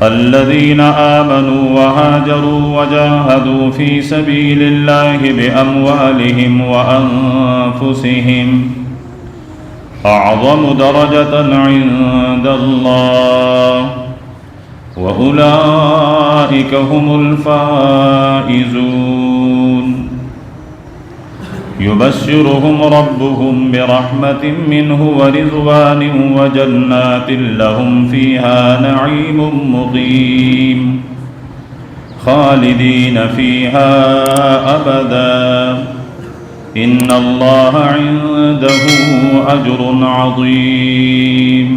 الذين آمنوا وهاجروا وجاهدوا في سبيل الله بأموالهم وأنفسهم أعظم درجة عند الله وأولئك هم الفائزون يبشرهم ربهم برحمة منه ورضوان وجنات لهم فيها نعيم مقيم خالدين فيها أبدا إن الله عنده أجر عظيم۔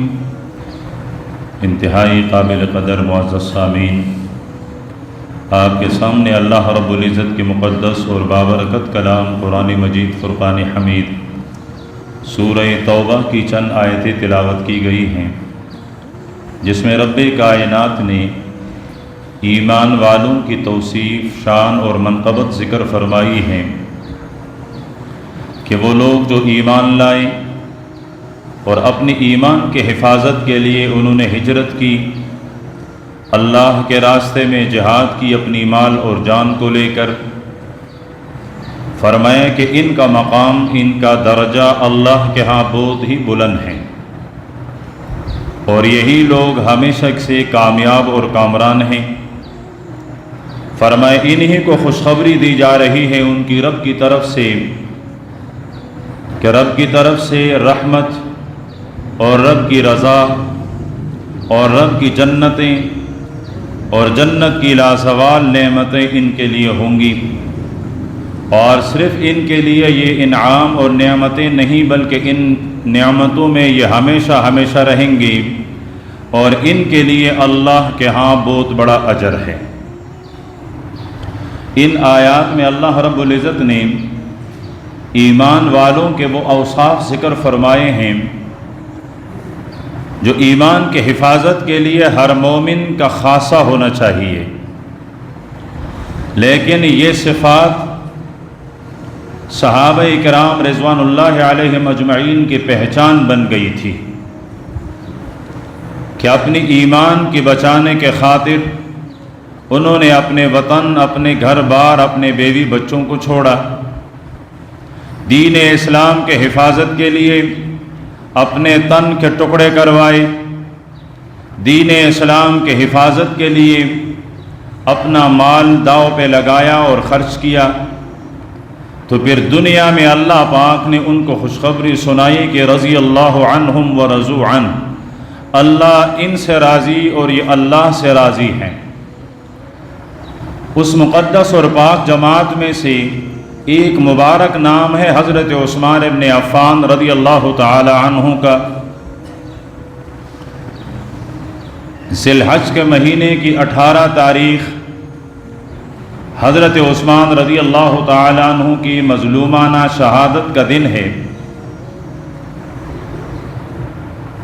انتہائی قابل قدر معزز سامعین، آپ کے سامنے اللہ رب العزت کے مقدس اور بابرکت کلام قرآن مجید فرقان حمید سورہ توبہ کی چند آیتیں تلاوت کی گئی ہیں، جس میں رب کائنات نے ایمان والوں کی توصیف، شان اور منقبت ذکر فرمائی ہیں کہ وہ لوگ جو ایمان لائے اور اپنی ایمان کے حفاظت کے لیے انہوں نے ہجرت کی، اللہ کے راستے میں جہاد کی اپنی مال اور جان کو لے کر، فرمایا کہ ان کا مقام، ان کا درجہ اللہ کے ہاں بہت ہی بلند ہے، اور یہی لوگ ہمیشہ سے کامیاب اور کامران ہیں۔ فرمایا انہی کو خوشخبری دی جا رہی ہے ان کی رب کی طرف سے کہ رب کی طرف سے رحمت اور رب کی رضا اور رب کی جنتیں اور جنت کی لازوال نعمتیں ان کے لیے ہوں گی، اور صرف ان کے لیے یہ انعام اور نعمتیں نہیں بلکہ ان نعمتوں میں یہ ہمیشہ ہمیشہ رہیں گی، اور ان کے لیے اللہ کے ہاں بہت بڑا اجر ہے۔ ان آیات میں اللہ رب العزت نے ایمان والوں کے وہ اوصاف ذکر فرمائے ہیں جو ایمان کے حفاظت کے لیے ہر مومن کا خاصہ ہونا چاہیے، لیکن یہ صفات صحابہ کرام رضوان اللہ علیہم اجمعین کی پہچان بن گئی تھی کہ اپنی ایمان کی بچانے کے خاطر انہوں نے اپنے وطن، اپنے گھر بار، اپنے بیوی بچوں کو چھوڑا، دین اسلام کے حفاظت کے لیے اپنے تن کے ٹکڑے کروائے، دین اسلام کے حفاظت کے لیے اپنا مال داؤ پہ لگایا اور خرچ کیا، تو پھر دنیا میں اللہ پاک نے ان کو خوشخبری سنائی کہ رضی اللہ عنہم ورضوا عنہ، اللہ ان سے راضی اور یہ اللہ سے راضی ہیں۔ اس مقدس اور پاک جماعت میں سے ایک مبارک نام ہے حضرت عثمان ابن عفان رضی اللہ تعالی عنہ کا۔ ذی الحج کے مہینے کی 18 تاریخ حضرت عثمان رضی اللہ تعالی عنہ کی مظلومانہ شہادت کا دن ہے۔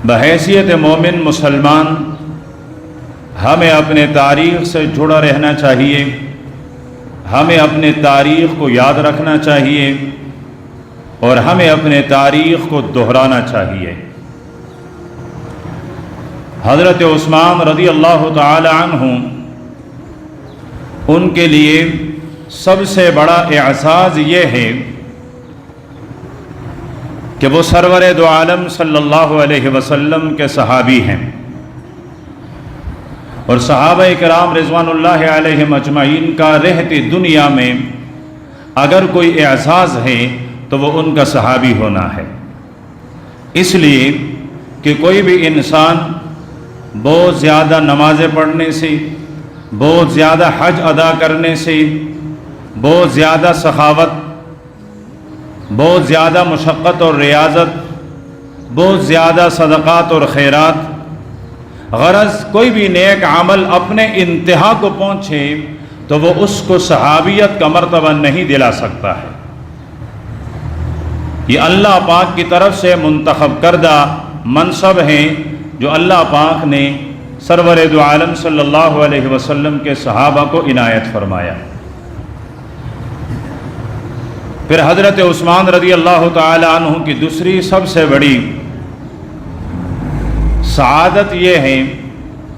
بحیثیت مومن مسلمان ہمیں اپنے تاریخ سے جڑا رہنا چاہیے، ہمیں اپنے تاریخ کو یاد رکھنا چاہیے، اور ہمیں اپنے تاریخ کو دہرانا چاہیے۔ حضرت عثمان رضی اللہ تعالی عنہ، ان کے لیے سب سے بڑا اعزاز یہ ہے کہ وہ سرور دو عالم صلی اللہ علیہ وسلم کے صحابی ہیں، اور صحابہ کرام رضوان اللہ علیہم اجمعین کا رہتی دنیا میں اگر کوئی اعزاز ہے تو وہ ان کا صحابی ہونا ہے، اس لیے کہ کوئی بھی انسان بہت زیادہ نمازیں پڑھنے سے، بہت زیادہ حج ادا کرنے سے، بہت زیادہ سخاوت، بہت زیادہ مشقت اور ریاضت، بہت زیادہ صدقات اور خیرات، غرض کوئی بھی نیک عمل اپنے انتہا کو پہنچے تو وہ اس کو صحابیت کا مرتبہ نہیں دلا سکتا ہے۔ یہ اللہ پاک کی طرف سے منتخب کردہ منصب ہیں جو اللہ پاک نے سرور دو عالم صلی اللہ علیہ وسلم کے صحابہ کو عنایت فرمایا۔ پھر حضرت عثمان رضی اللہ تعالی عنہ کی دوسری سب سے بڑی سعادت یہ ہے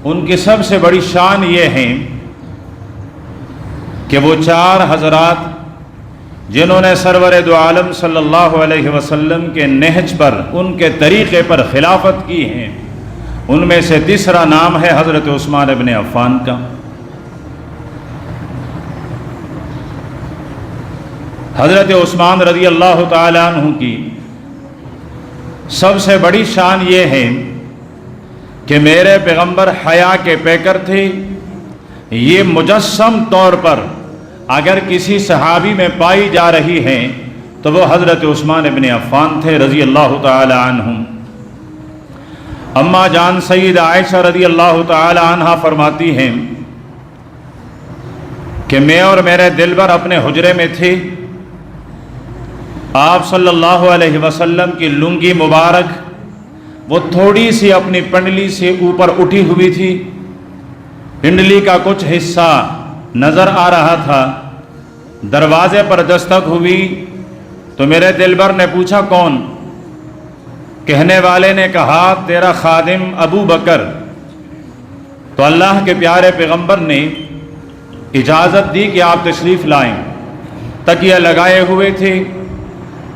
ان کی سب سے بڑی شان یہ ہے کہ وہ 4 حضرات جنہوں نے سرور دو عالم صلی اللہ علیہ وسلم کے نہج پر، ان کے طریقے پر خلافت کی ہیں، ان میں سے تیسرا نام ہے حضرت عثمان ابن عفان کا۔ حضرت عثمان رضی اللہ تعالی عنہ کی سب سے بڑی شان یہ ہے کہ میرے پیغمبر حیا کے پیکر تھے۔ یہ مجسم طور پر اگر کسی صحابی میں پائی جا رہی ہے تو وہ حضرت عثمان ابن عفان تھے رضی اللہ تعالی عنہ۔ اما جان سید عائشہ رضی اللہ تعالی عنہ فرماتی ہیں کہ میں اور میرے دلبر اپنے حجرے میں تھے، آپ صلی اللہ علیہ وسلم کی لنگی مبارک وہ تھوڑی سی اپنی پنڈلی سے اوپر اٹھی ہوئی تھی، پنڈلی کا کچھ حصہ نظر آ رہا تھا۔ دروازے پر دستک ہوئی تو میرے دلبر نے پوچھا کون؟ کہنے والے نے کہا تیرا خادم ابو بکر۔ تو اللہ کے پیارے پیغمبر نے اجازت دی کہ آپ تشریف لائیں۔ تکیہ لگائے ہوئے تھے،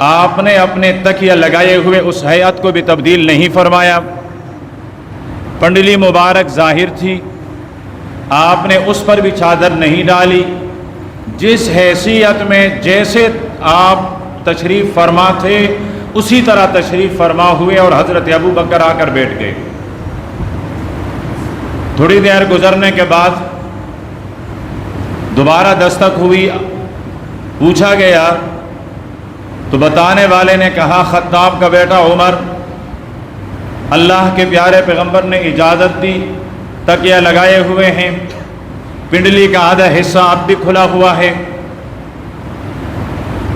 آپ نے اپنے تکیہ لگائے ہوئے اس ہیئت کو بھی تبدیل نہیں فرمایا۔ پنڈلی مبارک ظاہر تھی، آپ نے اس پر بھی چادر نہیں ڈالی۔ جس حیثیت میں جیسے آپ تشریف فرما تھے اسی طرح تشریف فرما ہوئے اور حضرت ابو بکر آ کر بیٹھ گئے۔ تھوڑی دیر گزرنے کے بعد دوبارہ دستک ہوئی، پوچھا گیا تو بتانے والے نے کہا خطاب کا بیٹا عمر۔ اللہ کے پیارے پیغمبر نے اجازت دی، تکیہ لگائے ہوئے ہیں، پنڈلی کا آدھا حصہ اب بھی کھلا ہوا ہے۔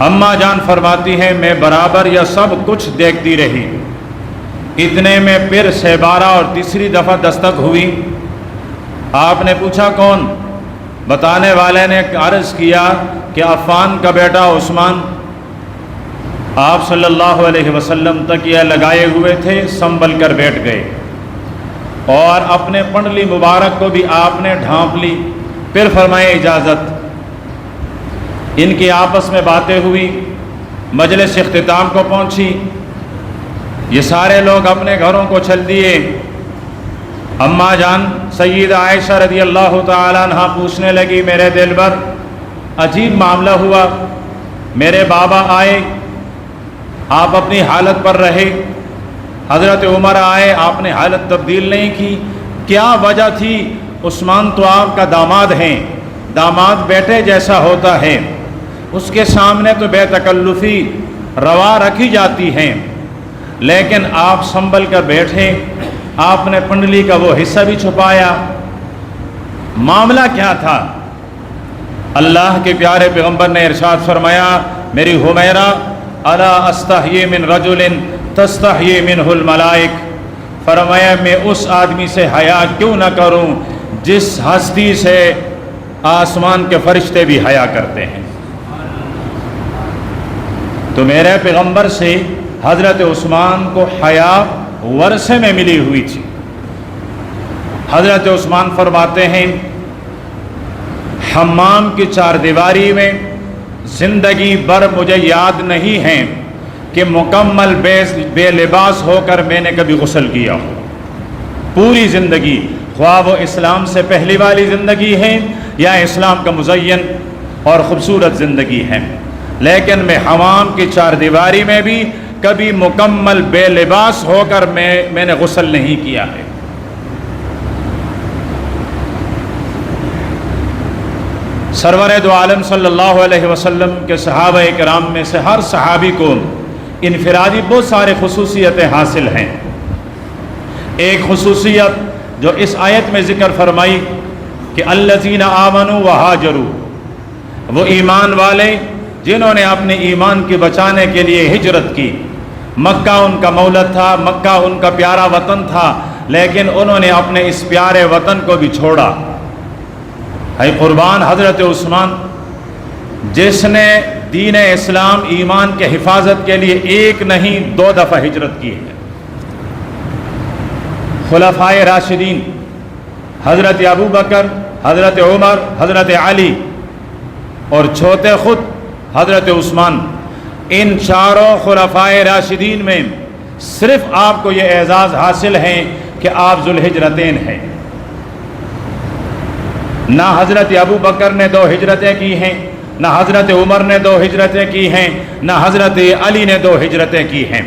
اما جان فرماتی ہے میں برابر یا سب کچھ دیکھتی رہی، اتنے میں پھر 12 اور تیسری دفعہ دستک ہوئی۔ آپ نے پوچھا کون؟ بتانے والے نے عرض کیا کہ عفان کا بیٹا عثمان۔ آپ صلی اللہ علیہ وسلم تکیہ لگائے ہوئے تھے، سنبھل کر بیٹھ گئے اور اپنے پنڈلی مبارک کو بھی آپ نے ڈھانپ لی۔ پھر فرمائے اجازت۔ ان کی آپس میں باتیں ہوئی، مجلس اختتام کو پہنچی، یہ سارے لوگ اپنے گھروں کو چل دیے۔ اما جان سید عائشہ رضی اللہ تعالی عنہ پوچھنے لگی میرے دلبر عجیب معاملہ ہوا، میرے بابا آئے آپ اپنی حالت پر رہے، حضرت عمر آئے آپ نے حالت تبدیل نہیں کی، کیا وجہ تھی؟ عثمان تو آپ کا داماد ہیں، داماد بیٹے جیسا ہوتا ہے، اس کے سامنے تو بے تکلفی روا رکھی جاتی ہیں، لیکن آپ سنبھل کر بیٹھے، آپ نے پنڈلی کا وہ حصہ بھی چھپایا۔ معاملہ کیا تھا؟ اللہ کے پیارے پیغمبر نے ارشاد فرمایا میری حمیرہ الا استحیی من رجل تستحیی منہ الملائک، فرمایا میں اس آدمی سے حیا کیوں نہ کروں جس ہستی سے آسمان کے فرشتے بھی حیا کرتے ہیں۔ تو میرے پیغمبر سے حضرت عثمان کو حیا ورثے میں ملی ہوئی تھی۔ حضرت عثمان فرماتے ہیں حمام کی 4 دیواری میں زندگی بھر مجھے یاد نہیں ہے کہ مکمل بے لباس ہو کر میں نے کبھی غسل کیا ہو۔ پوری زندگی، خواہ وہ اسلام سے پہلی والی زندگی ہے یا اسلام کا مزین اور خوبصورت زندگی ہے، لیکن میں حمام کی 4 دیواری میں بھی کبھی مکمل بے لباس ہو کر میں نے غسل نہیں کیا ہے۔ سرور دو عالم صلی اللہ علیہ وسلم کے صحابہ کرام میں سے ہر صحابی کو انفرادی بہت سارے خصوصیتیں حاصل ہیں۔ ایک خصوصیت جو اس آیت میں ذکر فرمائی کہ الذین آمنوا وہاجروا، وہ ایمان والے جنہوں نے اپنے ایمان کی بچانے کے لیے ہجرت کی۔ مکہ ان کا مولد تھا، مکہ ان کا پیارا وطن تھا، لیکن انہوں نے اپنے اس پیارے وطن کو بھی چھوڑا۔ ہے قربان حضرت عثمان جس نے دین اسلام ایمان کے حفاظت کے لیے 1 نہیں 2 دفعہ ہجرت کی ہے۔ خلفائے راشدین حضرت ابو بکر، حضرت عمر، حضرت علی اور چھوٹے خود حضرت عثمان، ان چاروں خلفائے راشدین میں صرف آپ کو یہ اعزاز حاصل ہے کہ آپ ذوالہجرتین ہیں۔ نہ حضرت ابو بکر نے 2 ہجرتیں کی ہیں، نہ حضرت عمر نے 2 ہجرتیں کی ہیں، نہ حضرت علی نے 2 ہجرتیں کی ہیں۔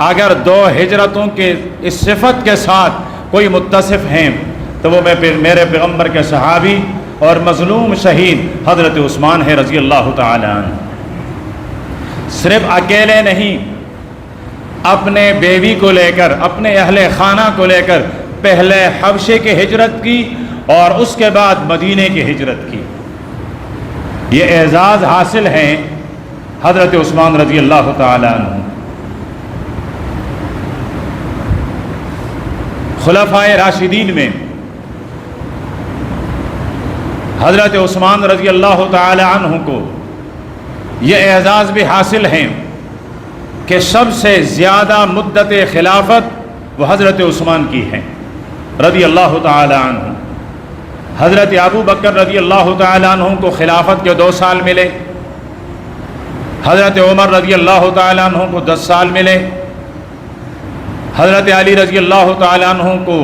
اگر 2 ہجرتوں کے اس صفت کے ساتھ کوئی متصف ہیں تو وہ میرے پیغمبر کے صحابی اور مظلوم شہید حضرت عثمان ہے رضی اللہ تعالی عنہ۔ صرف اکیلے نہیں، اپنے بیوی کو لے کر، اپنے اہل خانہ کو لے کر پہلے حبشے کی ہجرت کی اور اس کے بعد مدینے کی ہجرت کی۔ یہ اعزاز حاصل ہے حضرت عثمان رضی اللہ تعالی عنہ۔ خلفائے راشدین میں حضرت عثمان رضی اللہ تعالی عنہ کو یہ اعزاز بھی حاصل ہے کہ سب سے زیادہ مدت خلافت وہ حضرت عثمان کی ہے رضی اللہ تعالی عنہ۔ حضرت ابو بکر رضی اللہ تعالی عنہ کو خلافت کے 2 سال ملے، حضرت عمر رضی اللہ تعالی عنہ کو 10 سال ملے، حضرت علی رضی اللہ تعالی عنہ کو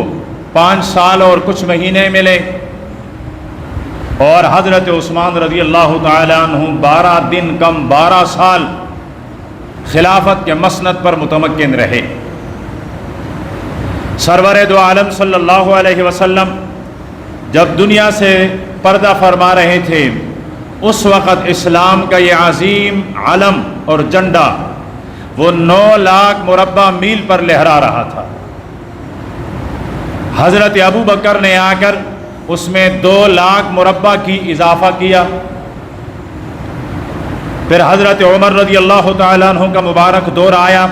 5 سال اور کچھ مہینے ملے، اور حضرت عثمان رضی اللہ تعالی عنہ 12 دن کم 12 سال خلافت کے مسند پر متمکن رہے۔ سرور دو عالم صلی اللہ علیہ وسلم جب دنیا سے پردہ فرما رہے تھے، اس وقت اسلام کا یہ عظیم علم اور جھنڈا وہ 9 لاکھ مربع میل پر لہرا رہا تھا۔ حضرت ابو بکر نے آ کر اس میں 2 لاکھ مربع کی اضافہ کیا، پھر حضرت عمر رضی اللہ تعالیٰ عنہ کا مبارک دور آیا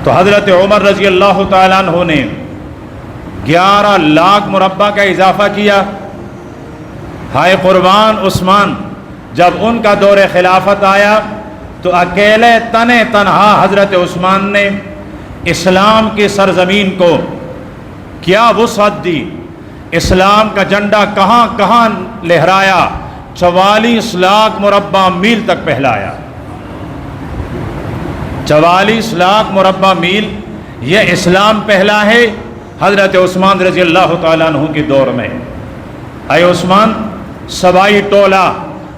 تو حضرت عمر رضی اللہ تعالیٰ عنہ نے 11 لاکھ مربع کا اضافہ کیا۔ ہائے قربان عثمان، جب ان کا دور خلافت آیا تو اکیلے تنہا حضرت عثمان نے اسلام کی سرزمین کو کیا وسعت دی، اسلام کا جھنڈا کہاں کہاں لہرایا، 44 لاکھ مربع میل تک پھیلایا۔ 44 لاکھ مربع میل یہ اسلام پھیلا ہے حضرت عثمان رضی اللہ تعالیٰ عنہ کے دور میں۔ اے عثمان، سبائی ٹولہ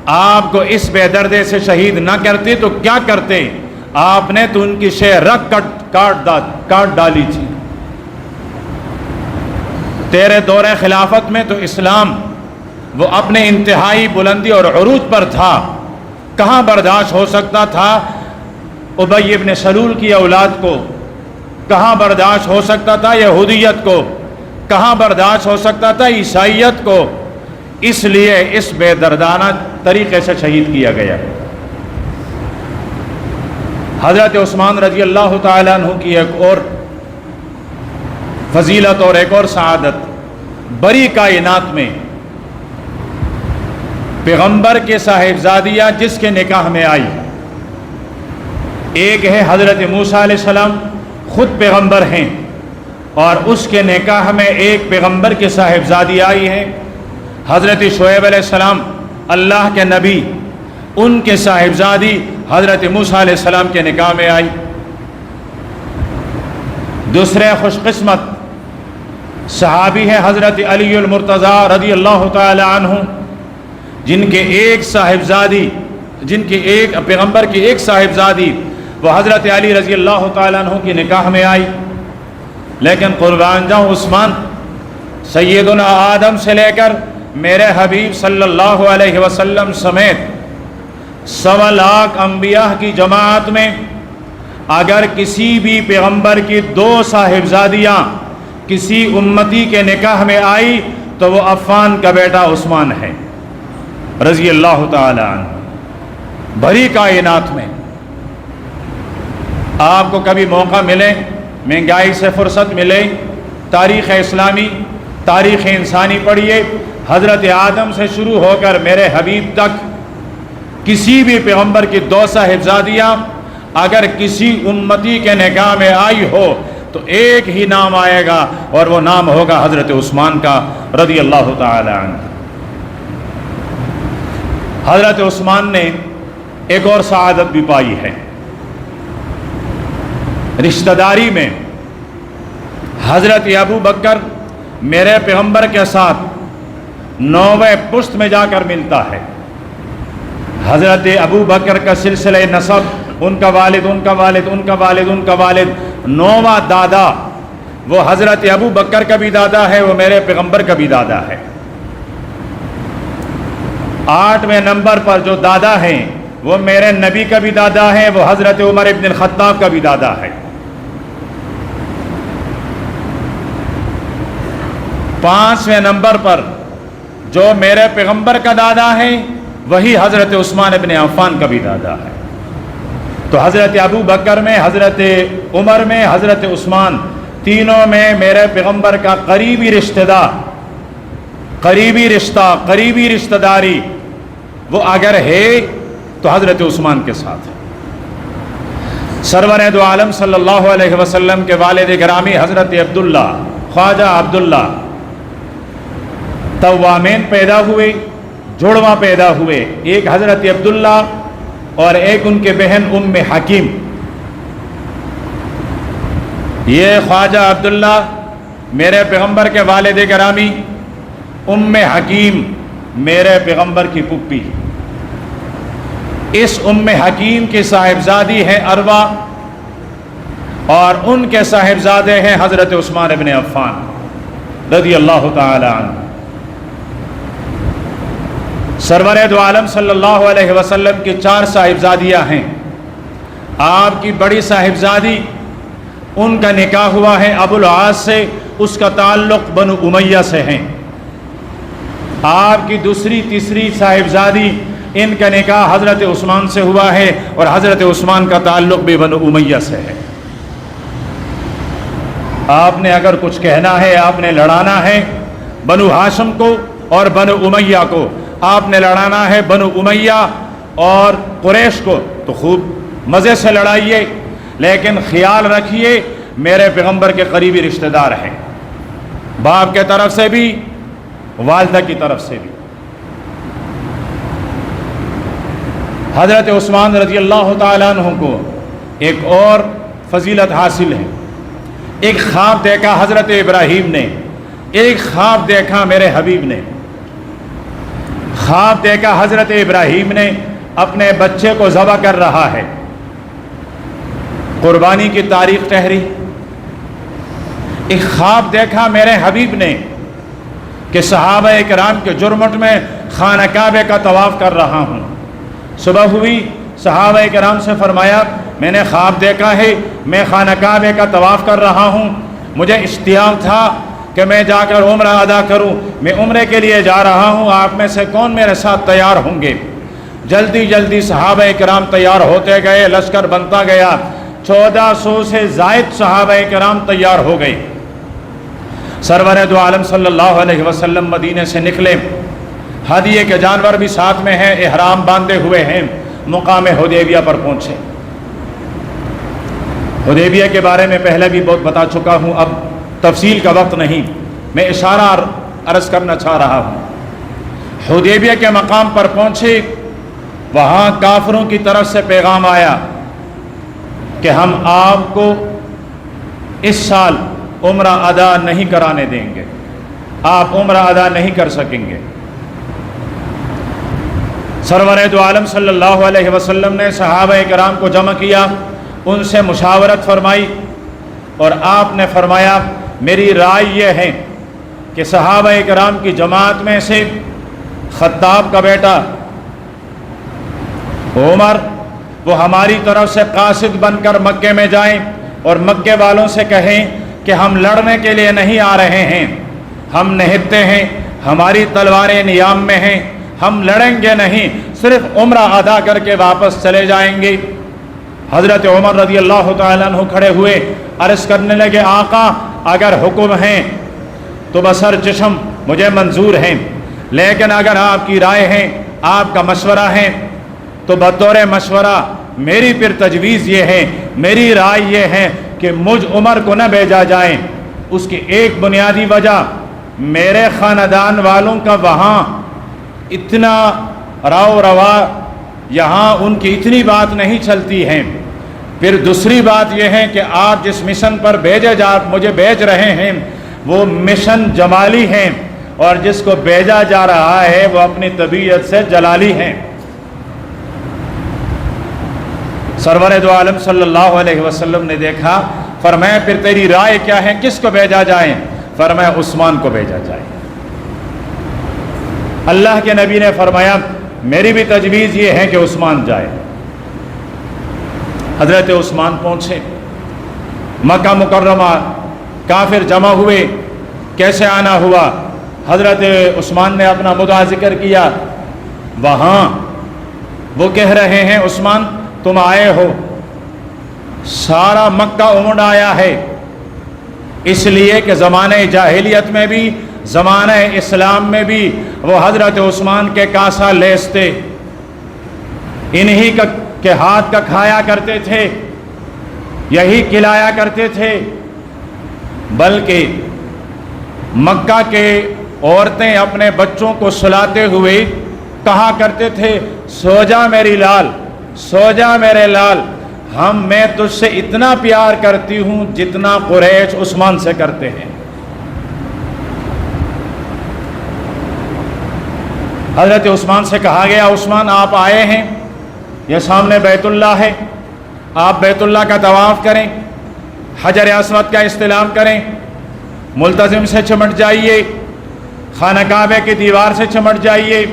آپ کو اس بے دردے سے شہید نہ کرتے تو کیا کرتے؟ آپ نے تو ان کی شہ رکھ کاٹ ڈالی تھی۔ تیرے دور خلافت میں تو اسلام وہ اپنے انتہائی بلندی اور عروج پر تھا، کہاں برداشت ہو سکتا تھا ابی ابن سلول کی اولاد کو، کہاں برداشت ہو سکتا تھا یہودیت کو، کہاں برداشت ہو سکتا تھا عیسائیت کو، اس لیے اس بے دردانہ طریقے سے شہید کیا گیا۔ حضرت عثمان رضی اللہ تعالیٰ عنہ کی ایک اور فضیلت اور ایک اور سعادت، بڑی کائنات میں پیغمبر کے صاحبزادیہ جس کے نکاح میں آئی، ایک ہے حضرت موسیٰ علیہ السلام، خود پیغمبر ہیں، اور اس کے نکاح میں ایک پیغمبر کے صاحبزادی آئی ہے حضرت شعیب علیہ السلام، اللہ کے نبی، ان کے صاحبزادی حضرت موسیٰ علیہ السلام کے نکاح میں آئی۔ دوسرے خوش قسمت صحابی ہے حضرت علی المرتضیٰ رضی اللہ تعالی عنہ، جن کے ایک صاحبزادی، جن کے ایک پیغمبر کی ایک صاحبزادی وہ حضرت علی رضی اللہ تعالیٰ عنہ کی نکاح میں آئی۔ لیکن قربان جاؤں عثمان، سیدنا آدم سے لے کر میرے حبیب صلی اللہ علیہ وسلم سمیت 1.25 لاکھ انبیاء کی جماعت میں اگر کسی بھی پیغمبر کی 2 صاحبزادیاں کسی امتی کے نکاح میں آئی تو وہ عفان کا بیٹا عثمان ہے رضی اللہ تعالی عنہ۔ بھری کائنات میں آپ کو کبھی موقع ملے، مہنگائی سے فرصت ملے، تاریخ اسلامی، تاریخ انسانی پڑھیے، حضرت آدم سے شروع ہو کر میرے حبیب تک کسی بھی پیغمبر کی 2 صاحبزادیاں اگر کسی امتی کے نکاح میں آئی ہو تو ایک ہی نام آئے گا اور وہ نام ہوگا حضرت عثمان کا رضی اللہ تعالی عنہ۔ حضرت عثمان نے ایک اور سعادت بھی پائی ہے رشتہ داری میں۔ حضرت ابو بکر میرے پیغمبر کے ساتھ 9ویں پشت میں جا کر ملتا ہے۔ حضرت ابو بکر کا سلسلہ نسب، ان کا والد، ان کا والد، ان کا والد، ان کا والد، 9واں دادا وہ حضرت ابو بکر کا بھی دادا ہے، وہ میرے پیغمبر کا بھی دادا ہے۔ 8ویں نمبر پر جو دادا ہیں وہ میرے نبی کا بھی دادا ہے، وہ حضرت عمر ابن الخطاب کا بھی دادا ہے۔ 5ویں نمبر پر جو میرے پیغمبر کا دادا ہے وہی حضرت عثمان ابن عفان کا بھی دادا ہے۔ تو حضرت ابو بکر میں، حضرت عمر میں، حضرت عثمان، تینوں میں میرے پیغمبر کا قریبی رشتہ دار، قریبی رشتہ، قریبی رشتہ داری وہ اگر ہے تو حضرت عثمان کے ساتھ ہے۔ سرور دو عالم صلی اللہ علیہ وسلم کے والد گرامی حضرت عبداللہ، خواجہ عبداللہ توامین پیدا ہوئے، جڑواں پیدا ہوئے، ایک حضرت عبداللہ اور ایک ان کے بہن ام حکیم۔ یہ خواجہ عبداللہ میرے پیغمبر کے والد گرامی، ام حکیم میرے پیغمبر کی پھپھی۔ اس ام حکیم کی صاحبزادی ہے عروہ اور ان کے صاحبزادے ہیں حضرت عثمان ابن عفان رضی اللہ تعالی عنہ۔ سرور دو عالم صلی اللہ علیہ وسلم کی 4 صاحبزادیاں ہیں۔ آپ کی بڑی صاحبزادی، ان کا نکاح ہوا ہے ابو العاص سے، اس کا تعلق بنو امیہ سے ہے۔ آپ کی دوسری تیسری صاحبزادی، ان کا نکاح حضرت عثمان سے ہوا ہے اور حضرت عثمان کا تعلق بھی بنو امیہ سے ہے۔ آپ نے اگر کچھ کہنا ہے، آپ نے لڑانا ہے بنو ہاشم کو اور بنو امیہ کو، آپ نے لڑانا ہے بنو امیہ اور قریش کو، تو خوب مزے سے لڑائیے، لیکن خیال رکھیے میرے پیغمبر کے قریبی رشتہ دار ہیں، باپ کے طرف سے بھی، والدہ کی طرف سے بھی۔ حضرت عثمان رضی اللہ تعالیٰ عنہ کو ایک اور فضیلت حاصل ہے۔ ایک خواب دیکھا حضرت ابراہیم نے، ایک خواب دیکھا میرے حبیب نے۔ خواب دیکھا حضرت ابراہیم نے اپنے بچے کو ذبح کر رہا ہے، قربانی کی تاریخ ٹھہری۔ ایک خواب دیکھا میرے حبیب نے کہ صحابہ کرام کے جرمٹ میں خانہ کعبہ کا طواف کر رہا ہوں۔ صبح ہوئی، صحابہ کرام سے فرمایا میں نے خواب دیکھا ہے، میں خانہ کعبہ کا طواف کر رہا ہوں، مجھے اشتیاق تھا کہ میں جا کر عمرہ ادا کروں، میں عمرے کے لیے جا رہا ہوں، آپ میں سے کون میرے ساتھ تیار ہوں گے؟ جلدی جلدی صحابہ کرام تیار ہوتے گئے، لشکر بنتا گیا، 1400 سے زائد صحابہ کرام تیار ہو گئے۔ سرور دو عالم صلی اللہ علیہ وسلم مدینے سے نکلے، ہدیے کے جانور بھی ساتھ میں ہیں، احرام باندھے ہوئے ہیں، مقام حدیبیہ پر پہنچے۔ حدیبیہ کے بارے میں پہلے بھی بہت بتا چکا ہوں، اب تفصیل کا وقت نہیں، میں اشارہ عرض کرنا چاہ رہا ہوں۔ حدیبیہ کے مقام پر پہنچے، وہاں کافروں کی طرف سے پیغام آیا کہ ہم آپ کو اس سال عمرہ ادا نہیں کرانے دیں گے، آپ عمرہ ادا نہیں کر سکیں گے۔ سرور دو عالم صلی اللہ علیہ وسلم نے صحابہ کرام کو جمع کیا، ان سے مشاورت فرمائی اور آپ نے فرمایا میری رائے یہ ہے کہ صحابہ کرام کی جماعت میں سے خطاب کا بیٹا عمر وہ ہماری طرف سے قاصد بن کر مکے میں جائیں اور مکے والوں سے کہیں کہ ہم لڑنے کے لیے نہیں آ رہے ہیں، ہم نہتے ہیں، ہماری تلواریں نیام میں ہیں، ہم لڑیں گے نہیں، صرف عمرہ ادا کر کے واپس چلے جائیں گے۔ حضرت عمر رضی اللہ تعالیٰ عنہ کھڑے ہوئے، عرض کرنے لگے آقا اگر حکم ہیں تو بسر چشم مجھے منظور ہیں، لیکن اگر آپ کی رائے ہے، آپ کا مشورہ ہے تو بطور مشورہ میری پھر تجویز یہ ہے، میری رائے یہ ہے کہ مجھ عمر کو نہ بھیجا جائے، اس کی ایک بنیادی وجہ میرے خاندان والوں کا وہاں اتنا راو روا، یہاں ان کی اتنی بات نہیں چلتی ہے۔ پھر دوسری بات یہ ہے کہ آپ جس مشن پر مجھے بھیج رہے ہیں وہ مشن جمالی ہیں، اور جس کو بھیجا جا رہا ہے وہ اپنی طبیعت سے جلالی ہیں۔ سرور دو عالم صلی اللہ علیہ وسلم نے دیکھا، فرمایا پھر تیری رائے کیا ہے، کس کو بھیجا جائے؟ فرمایا عثمان کو بھیجا جائے۔ اللہ کے نبی نے فرمایا میری بھی تجویز یہ ہے کہ عثمان جائے۔ حضرت عثمان پہنچے مکہ مکرمہ، کافر جمع ہوئے، کیسے آنا ہوا؟ حضرت عثمان نے اپنا مدعا ذکر کیا، وہاں وہ کہہ رہے ہیں عثمان تم آئے ہو، سارا مکہ امڑ آیا ہے، اس لیے کہ زمانہ جاہلیت میں بھی زمانہ اسلام میں بھی وہ حضرت عثمان کے کاسا لیس تھے، انہی کے ہاتھ کا کھایا کرتے تھے، یہی کھلایا کرتے تھے، بلکہ مکہ کے عورتیں اپنے بچوں کو سلاتے ہوئے کہا کرتے تھے سو جا میری لال، سو جا میرے لال، میں تجھ سے اتنا پیار کرتی ہوں جتنا قریش عثمان سے کرتے ہیں۔ حضرت عثمان سے کہا گیا عثمان آپ آئے ہیں، یہ سامنے بیت اللہ ہے، آپ بیت اللہ کا طواف کریں، حجر اسود کا استلام کریں، ملتزم سے چمٹ جائیے، خانہ کعبہ کی دیوار سے چمٹ جائیے،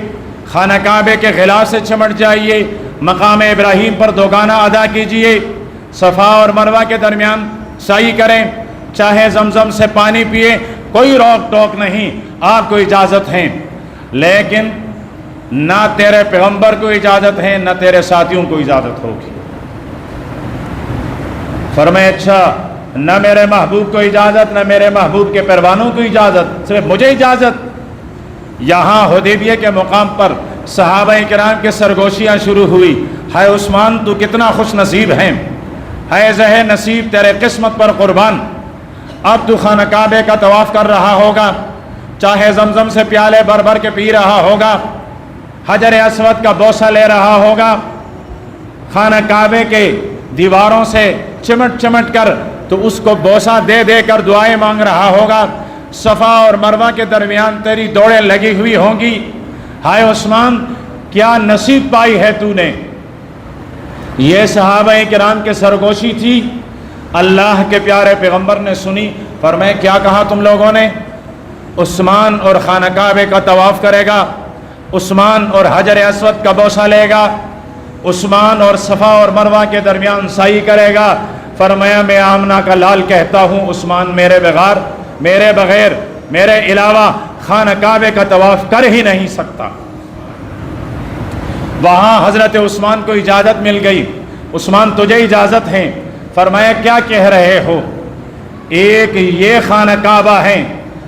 خانہ کعبہ کے غلاف سے چمٹ جائیے، مقام ابراہیم پر دوگانہ ادا کیجئے، صفا اور مروہ کے درمیان سعی کریں، چاہے زمزم سے پانی پیے، کوئی روک ٹوک نہیں، آپ کو اجازت ہے، لیکن نہ تیرے پیغمبر کو اجازت ہے نہ تیرے ساتھیوں کو اجازت ہوگی۔ فرمائے اچھا، نہ میرے محبوب کو اجازت نہ میرے محبوب کے پیروانوں کو اجازت، صرف مجھے اجازت۔ یہاں حدیبیہ کے مقام پر صحابہ کرام کے سرگوشیاں شروع ہوئی، ہائے عثمان تو کتنا خوش نصیب ہے، ہائے زہ نصیب تیرے قسمت پر قربان، اب تو خانہ کعبہ کا طواف کر رہا ہوگا، چاہے زمزم سے پیالے بھر بھر کے پی رہا ہوگا، حجر اسود کا بوسہ لے رہا ہوگا، خانہ کعبہ کے دیواروں سے چمٹ چمٹ کر تو اس کو بوسہ دے دے کر دعائیں مانگ رہا ہوگا، صفا اور مروہ کے درمیان تیری دوڑیں لگی ہوئی ہوں گی، ہائے عثمان کیا نصیب پائی ہے تو نے۔ یہ صحابہ کرام کے سرگوشی تھی، اللہ کے پیارے پیغمبر نے سنی، فرمایا کیا کہا تم لوگوں نے؟ عثمان اور خانہ کعبہ کا طواف کرے گا، عثمان اور حجر اسود کا بوسہ لے گا، عثمان اور صفا اور مروہ کے درمیان سعی کرے گا۔ فرمایا میں آمنہ کا لال کہتا ہوں عثمان میرے بغیر میرے علاوہ خانہ کعبہ کا طواف کر ہی نہیں سکتا۔ وہاں حضرت عثمان کو اجازت مل گئی، عثمان تجھے اجازت ہے۔ فرمایا کیا کہہ رہے ہو؟ ایک یہ خانہ کعبہ ہے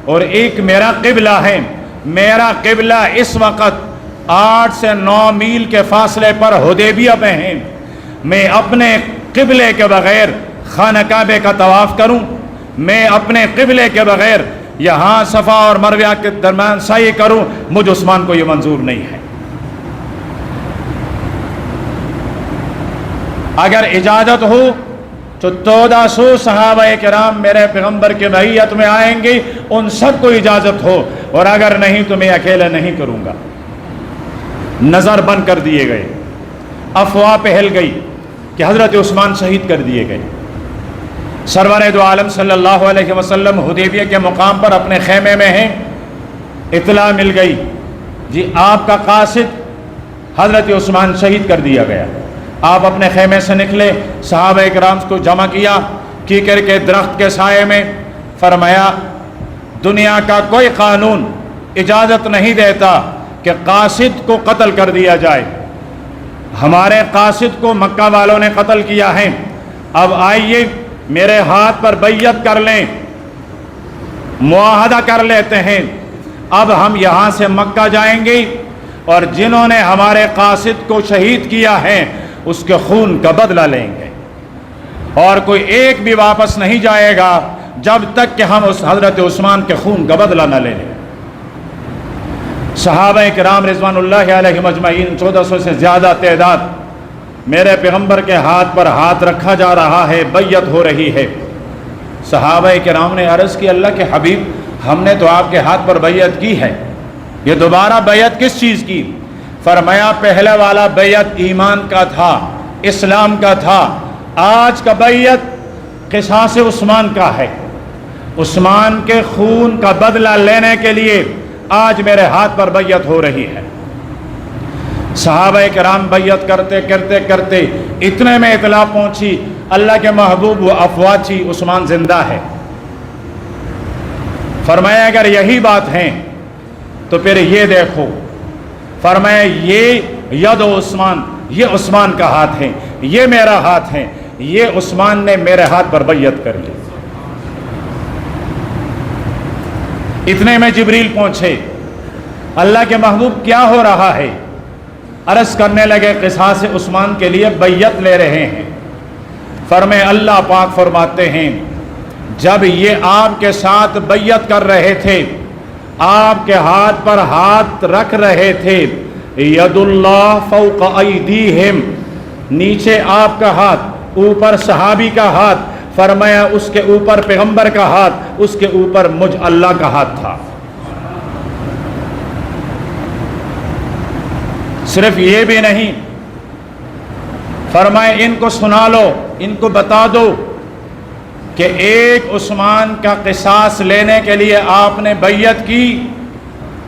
اور ایک میرا قبلہ ہے، میرا قبلہ اس وقت 8 سے 9 میل کے فاصلے پر حدیبیہ میں ہے، میں اپنے قبلے کے بغیر خانہ کعبہ کا طواف کروں، میں اپنے قبلے کے بغیر یہاں صفا اور مروہ کے درمیان سعی کروں، مجھ عثمان کو یہ منظور نہیں ہے۔ اگر اجازت ہو تو 1400 صحابہ کرام میرے پیغمبر کے معیت میں آئیں گے، ان سب کو اجازت ہو، اور اگر نہیں تو میں اکیلا نہیں کروں گا۔ نظر بند کر دیے گئے، افواہ پھیل گئی کہ حضرت عثمان شہید کر دیے گئے۔ سرور دو عالم صلی اللہ علیہ وسلم حدیبیہ کے مقام پر اپنے خیمے میں ہیں، اطلاع مل گئی جی آپ کا قاصد حضرت عثمان شہید کر دیا گیا۔ آپ اپنے خیمے سے نکلے، صحابہ کرام کو جمع کیا کیکر کے درخت کے سائے میں، فرمایا دنیا کا کوئی قانون اجازت نہیں دیتا کہ قاصد کو قتل کر دیا جائے، ہمارے قاصد کو مکہ والوں نے قتل کیا ہے، اب آئیے میرے ہاتھ پر بیعت کر لیں، معاہدہ کر لیتے ہیں، اب ہم یہاں سے مکہ جائیں گے اور جنہوں نے ہمارے قاصد کو شہید کیا ہے اس کے خون کا بدلہ لیں گے، اور کوئی ایک بھی واپس نہیں جائے گا جب تک کہ ہم اس حضرت عثمان کے خون کا بدلہ نہ لے لیں۔ صحابہ کرام رضوان اللہ علیہم اجمعین 1400 سے زیادہ تعداد میرے پیغمبر کے ہاتھ پر ہاتھ رکھا جا رہا ہے، بیعت ہو رہی ہے۔ صحابہ کرام نے عرض کی اللہ کے حبیب ہم نے تو آپ کے ہاتھ پر بیعت کی ہے، یہ دوبارہ بیعت کس چیز کی؟ فرمایا پہلا والا بیعت ایمان کا تھا، اسلام کا تھا، آج کا بیعت قصاص عثمان کا ہے، عثمان کے خون کا بدلہ لینے کے لیے آج میرے ہاتھ پر بیعت ہو رہی ہے۔ صحابہ کرام بیعت کرتے کرتے کرتے اتنے میں اطلاع پہنچی اللہ کے محبوب و افواجی عثمان زندہ ہے۔ فرمایا اگر یہی بات ہے تو پھر یہ دیکھو، فرمایا یہ ید عثمان، یہ عثمان کا ہاتھ ہے، یہ میرا ہاتھ ہے، یہ عثمان نے میرے ہاتھ پر بیعت کر لی۔ اتنے میں جبریل پہنچے، اللہ کے محبوب کیا ہو رہا ہے؟ عرض کرنے لگے قصاص عثمان کے لیے بیعت لے رہے ہیں۔ فرمائے اللہ پاک فرماتے ہیں جب یہ آپ کے ساتھ بیعت کر رہے تھے، آپ کے ہاتھ پر ہاتھ رکھ رہے تھے، ید اللہ فوق ایدیہم، نیچے آپ کا ہاتھ، اوپر صحابی کا ہاتھ، فرمایا اس کے اوپر پیغمبر کا ہاتھ، اس کے اوپر مجھ اللہ کا ہاتھ تھا۔ صرف یہ بھی نہیں، فرمائے ان کو سنا لو، ان کو بتا دو کہ ایک عثمان کا قصاص لینے کے لیے آپ نے بیعت کی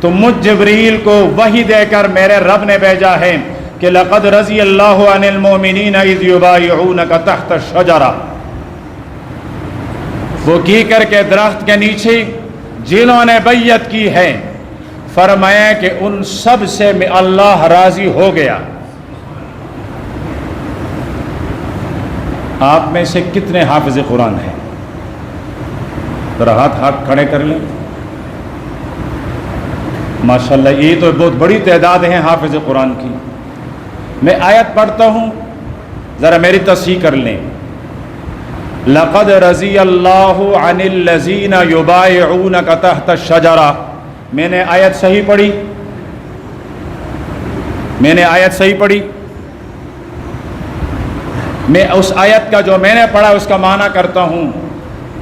تو مجھ جبریل کو وحی دے کر میرے رب نے بھیجا ہے کہ لقد رضی اللہ عن المؤمنین اذ یبایعونک تحت الشجرہ، وہ کی کر کے درخت کے نیچے جنہوں نے بیعت کی ہے، فرمایا کہ ان سب سے اللہ راضی ہو گیا۔ آپ میں سے کتنے حافظ قرآن ہیں؟ ذرا ہاتھ کھڑے کر لیں۔ ماشاءاللہ یہ تو بہت بڑی تعداد ہے حافظ قرآن کی۔ میں آیت پڑھتا ہوں، ذرا میری تصحیح کر لیں۔ لقد رضی اللہ عن الذین یبایعونک تحت الشجرہ، میں نے آیت صحیح پڑھی، میں نے آیت صحیح پڑھی، میں اس آیت کا جو میں نے پڑھا اس کا معنی کرتا ہوں۔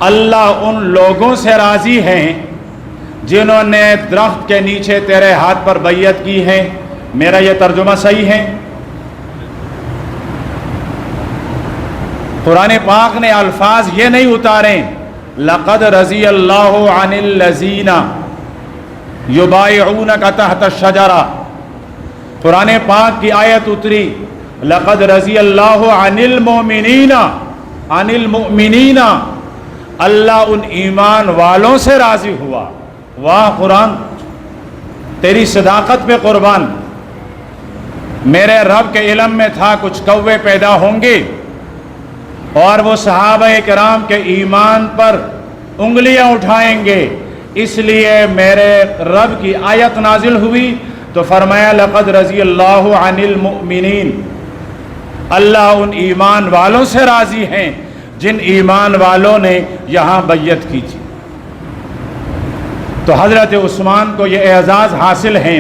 اللہ ان لوگوں سے راضی ہیں جنہوں نے درخت کے نیچے تیرے ہاتھ پر بیعت کی ہے۔ میرا یہ ترجمہ صحیح ہے؟ قرآن پاک نے الفاظ یہ نہیں اتارے لقد رضی اللہ عن الذین یبایعونک تحت الشجرہ، قرآن پاک کی آیت اتری لقد رضی اللہ عن المؤمنین، عن المؤمنین، اللہ ان ایمان والوں سے راضی ہوا۔ واہ قرآن، تیری صداقت پہ قربان۔ میرے رب کے علم میں تھا کچھ کوے پیدا ہوں گے اور وہ صحابہ کرام کے ایمان پر انگلیاں اٹھائیں گے، اس لیے میرے رب کی آیت نازل ہوئی تو فرمایا لقد رضی اللہ عن المؤمنین، اللہ ان ایمان والوں سے راضی ہیں جن ایمان والوں نے یہاں بیعت کی تھی۔ تو حضرت عثمان کو یہ اعزاز حاصل ہے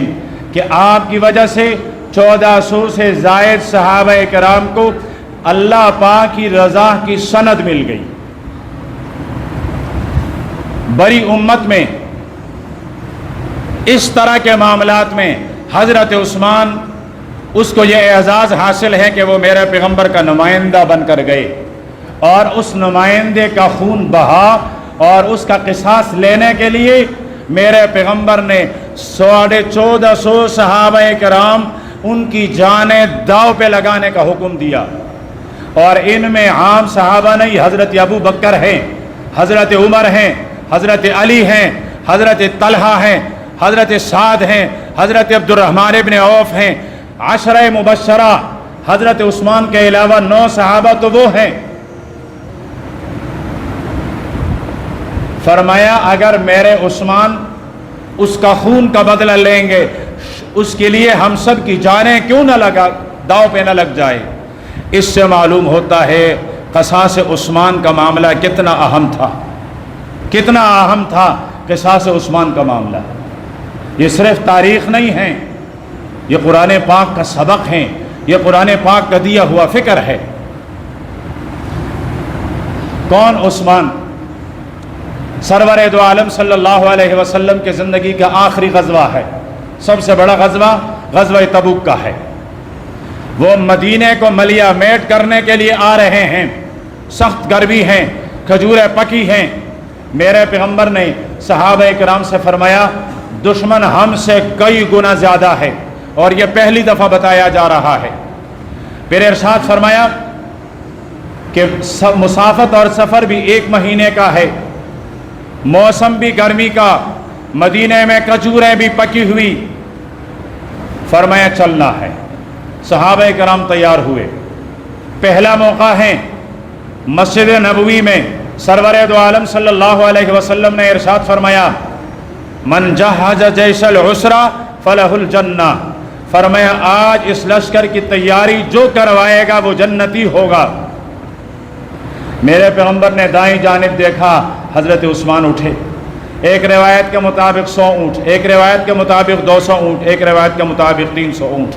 کہ آپ کی وجہ سے 1400 سے زائد صحابہ کرام کو اللہ پاک کی رضا کی سند مل گئی۔ بڑی امت میں اس طرح کے معاملات میں حضرت عثمان اس کو یہ اعزاز حاصل ہے کہ وہ میرے پیغمبر کا نمائندہ بن کر گئے اور اس نمائندے کا خون بہا اور اس کا قصاص لینے کے لیے میرے پیغمبر نے 1450 صحابہ کرام ان کی جانیں داؤ پہ لگانے کا حکم دیا، اور ان میں عام صحابہ نہیں، حضرت ابو بکر ہیں، حضرت عمر ہیں، حضرت علی ہیں، حضرت طلحہ ہیں، حضرت سعد ہیں، حضرت عبد الرحمن ابن عوف ہیں، عشرہ مبشرہ، حضرت عثمان کے علاوہ 9 صحابہ تو وہ ہیں۔ فرمایا اگر میرے عثمان اس کا خون کا بدلہ لیں گے، اس کے لیے ہم سب کی جانیں کیوں نہ لگا، داؤ پہ نہ لگ جائے۔ اس سے معلوم ہوتا ہے قصاص عثمان کا معاملہ کتنا اہم تھا، کتنا اہم تھا قصاص عثمان کا معاملہ۔ یہ صرف تاریخ نہیں ہے، یہ قرآن پاک کا سبق ہے، یہ قرآن پاک کا دیا ہوا فکر ہے۔ کون عثمان؟ سرور دو عالم صلی اللہ علیہ وسلم کی زندگی کا آخری غزوہ ہے، سب سے بڑا غزوہ غزوہ تبوک کا ہے۔ وہ مدینے کو ملیا میٹ کرنے کے لیے آ رہے ہیں، سخت گرمی ہے، کھجوریں پکی ہیں۔ میرے پیغمبر نے صحابہ کرام سے فرمایا دشمن ہم سے کئی گنا زیادہ ہے، اور یہ پہلی دفعہ بتایا جا رہا ہے۔ پھر ارشاد فرمایا کہ مسافت اور سفر بھی 1 مہینے کا ہے، موسم بھی گرمی کا، مدینے میں کھجوریں بھی پکی ہوئی۔ فرمایا چلنا ہے۔ صحابہ کرام تیار ہوئے۔ پہلا موقع ہے، مسجد نبوی میں سرور دو عالم صلی اللہ علیہ وسلم نے ارشاد فرمایا من جہز جیش العسرہ فلہ الجنہ۔ فرمایا آج اس لشکر کی تیاری جو کروائے گا وہ جنتی ہوگا۔ میرے پیغمبر نے دائیں جانب دیکھا، حضرت عثمان اٹھے۔ ایک روایت کے مطابق 100 اونٹ، ایک روایت کے مطابق 200 اونٹ، ایک روایت کے مطابق 300 اونٹ۔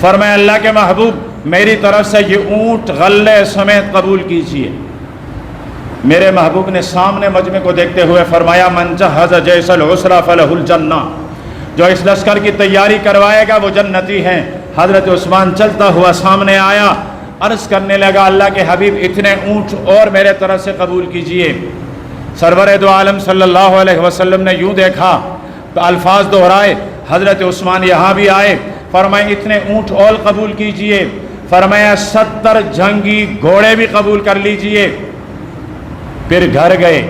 فرمایا اللہ کے محبوب میری طرف سے یہ اونٹ غلے سمیت قبول کیجیے۔ میرے محبوب نے سامنے مجمع کو دیکھتے ہوئے فرمایا من جہز جیش العسرہ فلہ الجنہ، جو اس لشکر کی تیاری کروائے گا وہ جنتی ہیں۔ حضرت عثمان چلتا ہوا سامنے آیا، عرض کرنے لگا اللہ کے حبیب اتنے اونٹ اور میرے طرف سے قبول کیجئے۔ سرور دو عالم صلی اللہ علیہ وسلم نے یوں دیکھا تو الفاظ دہرائے، حضرت عثمان یہاں بھی آئے، فرمایا اتنے اونٹ اور قبول کیجئے۔ فرمایا 70 جنگی گھوڑے بھی قبول کر لیجئے۔ پھر گھر گئے،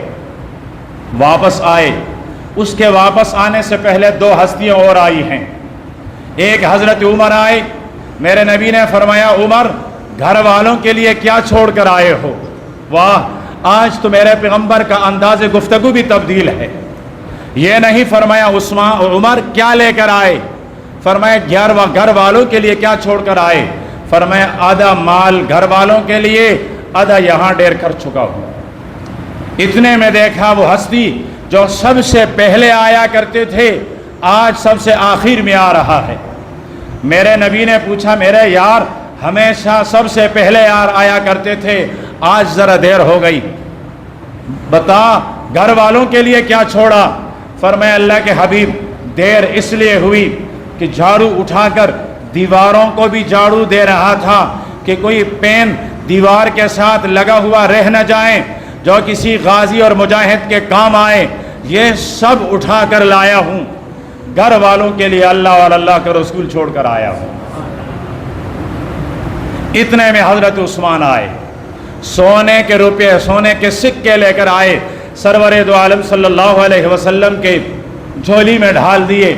واپس آئے۔ اس کے واپس آنے سے پہلے 2 ہستیاں اور آئی ہیں۔ ایک حضرت عمر آئے، میرے نبی نے فرمایا عمر گھر والوں کے لیے کیا چھوڑ کر آئے ہو؟ واہ، آج تو میرے پیغمبر کا انداز گفتگو بھی تبدیل ہے۔ یہ نہیں فرمایا عمر کیا لے کر آئے، فرمایا گھر والوں کے لیے کیا چھوڑ کر آئے؟ فرمایا آدھا مال گھر والوں کے لیے، آدھا یہاں ڈیر کر چکا ہوں۔ اتنے میں دیکھا وہ ہستی جو سب سے پہلے آیا کرتے تھے آج سب سے آخر میں آ رہا ہے۔ میرے نبی نے پوچھا میرے یار ہمیشہ سب سے پہلے آیا کرتے تھے، آج ذرا دیر ہو گئی، بتا گھر والوں کے لیے کیا چھوڑا؟ فرمایا اللہ کے حبیب دیر اس لیے ہوئی کہ جھاڑو اٹھا کر دیواروں کو بھی جھاڑو دے رہا تھا کہ کوئی پین دیوار کے ساتھ لگا ہوا رہ نہ جائے جو کسی غازی اور مجاہد کے کام آئے، یہ سب اٹھا کر لایا ہوں، گھر والوں کے لیے اللہ اور اللہ کا رسول چھوڑ کر آیا ہوں۔ اتنے میں حضرت عثمان آئے، سونے کے روپے سونے کے سکے لے کر آئے، سرور دو عالم صلی اللہ علیہ وسلم کے جھولی میں ڈھال دیے۔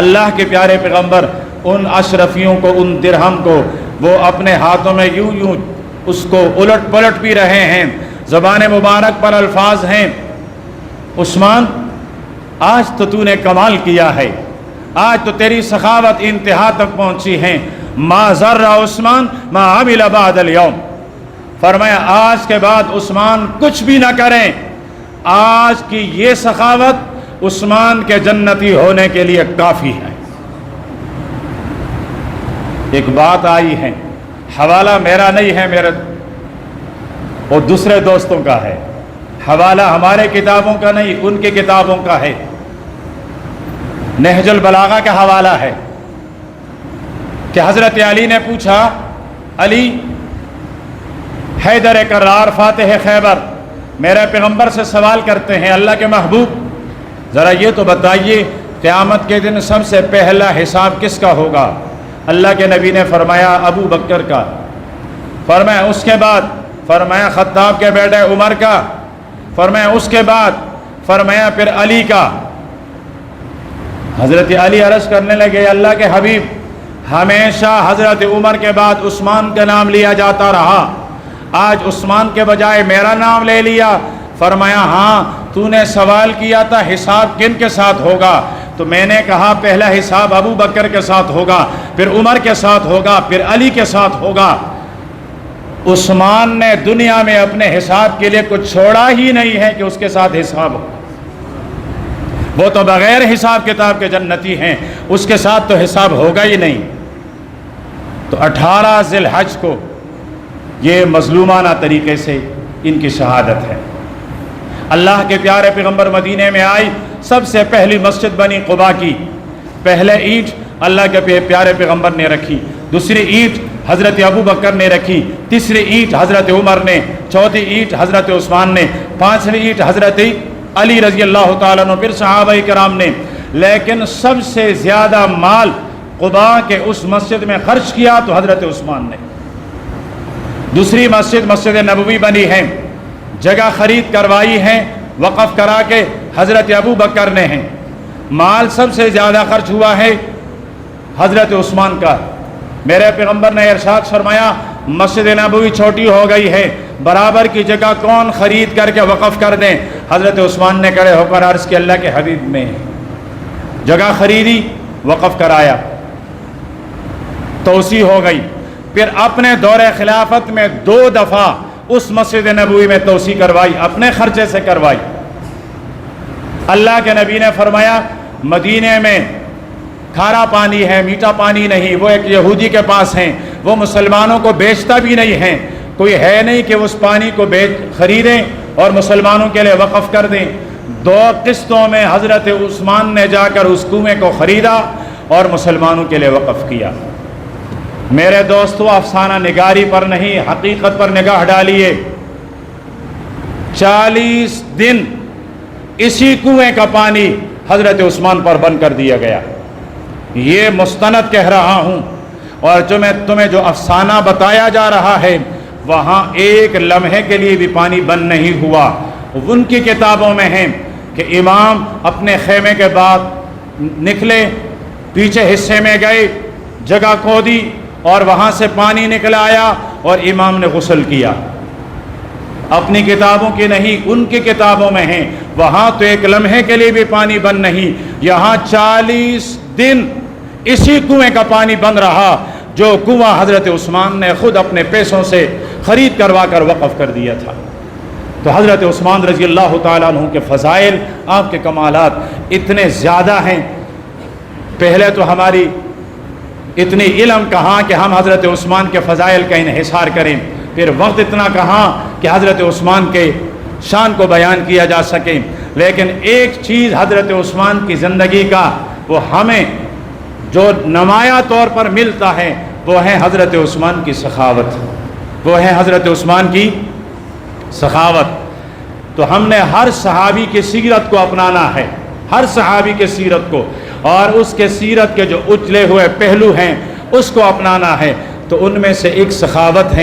اللہ کے پیارے پیغمبر ان اشرفیوں کو، ان درہم کو وہ اپنے ہاتھوں میں یوں یوں اس کو الٹ پلٹ بھی رہے ہیں۔ زبان مبارک پر الفاظ ہیں عثمان آج تو نے کمال کیا ہے، آج تو تیری سخاوت انتہا تک پہنچی ہے۔ ما ذر عثمان ما عمل بعد اليوم، فرمایا آج کے بعد عثمان کچھ بھی نہ کریں، آج کی یہ سخاوت عثمان کے جنتی ہونے کے لیے کافی ہے۔ ایک بات آئی ہے، حوالہ میرا نہیں ہے، میرے اور دوسرے دوستوں کا ہے، حوالہ ہمارے کتابوں کا نہیں، ان کی کتابوں کا ہے۔ نہج البلاغہ کا حوالہ ہے کہ حضرت علی نے پوچھا، علی حیدر کرار فاتح خیبر میرے پیغمبر سے سوال کرتے ہیں، اللہ کے محبوب ذرا یہ تو بتائیے قیامت کے دن سب سے پہلا حساب کس کا ہوگا؟ اللہ کے نبی نے فرمایا ابو بکر کا، فرمایا اس کے بعد، فرمایا خطاب کے بیٹے عمر کا، فرمایا اس کے بعد، فرمایا پھر علی کا۔ حضرت علی عرض کرنے لگے اللہ کے حبیب ہمیشہ حضرت عمر کے بعد عثمان کا نام لیا جاتا رہا، آج عثمان کے بجائے میرا نام لے لیا۔ فرمایا ہاں تو نے سوال کیا تھا حساب کن کے ساتھ ہوگا، تو میں نے کہا پہلا حساب ابو بکر کے ساتھ ہوگا، پھر عمر کے ساتھ ہوگا، پھر علی کے ساتھ ہوگا۔ عثمان نے دنیا میں اپنے حساب کے لیے کچھ چھوڑا ہی نہیں ہے کہ اس کے ساتھ حساب ہو. وہ تو بغیر حساب کتاب کے جنتی ہیں، اس کے ساتھ تو حساب ہوگا ہی نہیں. تو 18 ذی الحج کو یہ مظلومانہ طریقے سے ان کی شہادت ہے. اللہ کے پیارے پیغمبر مدینے میں آئی، سب سے پہلی مسجد بنی قباء کی پہلے اینٹ اللہ کے پیارے پیغمبر نے رکھی، دوسری اینٹ حضرت ابو بکر نے رکھی، تیسری اینٹ حضرت عمر نے، چوتھی اینٹ حضرت عثمان نے، پانچویں اینٹ حضرت علی رضی اللہ تعالیٰ عنہ، پھر صحابہ کرام نے. لیکن سب سے زیادہ مال قباء کے اس مسجد میں خرچ کیا تو حضرت عثمان نے. دوسری مسجد مسجد نبوی بنی ہے، جگہ خرید کروائی ہے، وقف کرا کے حضرت ابو بکر نے ہیں. مال سب سے زیادہ خرچ ہوا ہے حضرت عثمان کا. میرے پیغمبر نے ارشاد فرمایا مسجد نبوی چھوٹی ہو گئی ہے، برابر کی جگہ کون خرید کر کے وقف کر دیں؟ حضرت عثمان نے کھڑے ہو کر عرض کیا اللہ کے حبیب میں. جگہ خریدی، وقف کرایا، توسیع ہو گئی. پھر اپنے دور خلافت میں 2 دفعہ اس مسجد نبوی میں توسیع کروائی، اپنے خرچے سے کروائی. اللہ کے نبی نے فرمایا مدینے میں کھارا پانی ہے، میٹھا پانی نہیں، وہ ایک یہودی کے پاس ہیں، وہ مسلمانوں کو بیچتا بھی نہیں ہے، کوئی ہے نہیں کہ اس پانی کو خریدیں اور مسلمانوں کے لیے وقف کر دیں. 2 قسطوں میں حضرت عثمان نے جا کر اس کنویں کو خریدا اور مسلمانوں کے لیے وقف کیا. میرے دوستو، افسانہ نگاری پر نہیں، حقیقت پر نگاہ ڈالیے. 40 دن اسی کنویں کا پانی حضرت عثمان پر بند کر دیا گیا. یہ مستند کہہ رہا ہوں، اور تمہیں جو افسانہ بتایا جا رہا ہے وہاں ایک لمحے کے لیے بھی پانی بند نہیں ہوا. ان کی کتابوں میں ہے کہ امام اپنے خیمے کے بعد نکلے، پیچھے حصے میں گئے، جگہ کھودی اور وہاں سے پانی نکل آیا اور امام نے غسل کیا. اپنی کتابوں کی نہیں، ان کی کتابوں میں ہیں. وہاں تو ایک لمحے کے لیے بھی پانی بند نہیں، یہاں 40 دن اسی کنویں کا پانی بند رہا جو کنواں حضرت عثمان نے خود اپنے پیسوں سے خرید کروا کر وقف کر دیا تھا. تو حضرت عثمان رضی اللہ تعالیٰ عنہ کے فضائل، آپ کے کمالات اتنے زیادہ ہیں. پہلے تو ہماری اتنی علم کہاں کہ ہم حضرت عثمان کے فضائل کا انحصار کریں، پھر وقت اتنا کہاں کہ حضرت عثمان کے شان کو بیان کیا جا سکے. لیکن ایک چیز حضرت عثمان کی زندگی کا وہ ہمیں جو نمایاں طور پر ملتا ہے وہ ہے حضرت عثمان کی سخاوت، وہ ہے حضرت عثمان کی سخاوت. تو ہم نے ہر صحابی کی سیرت کو اپنانا ہے، ہر صحابی کے سیرت کو، اور اس کے سیرت کے جو اچھلے ہوئے پہلو ہیں اس کو اپنانا ہے. تو ان میں سے ایک سخاوت ہے.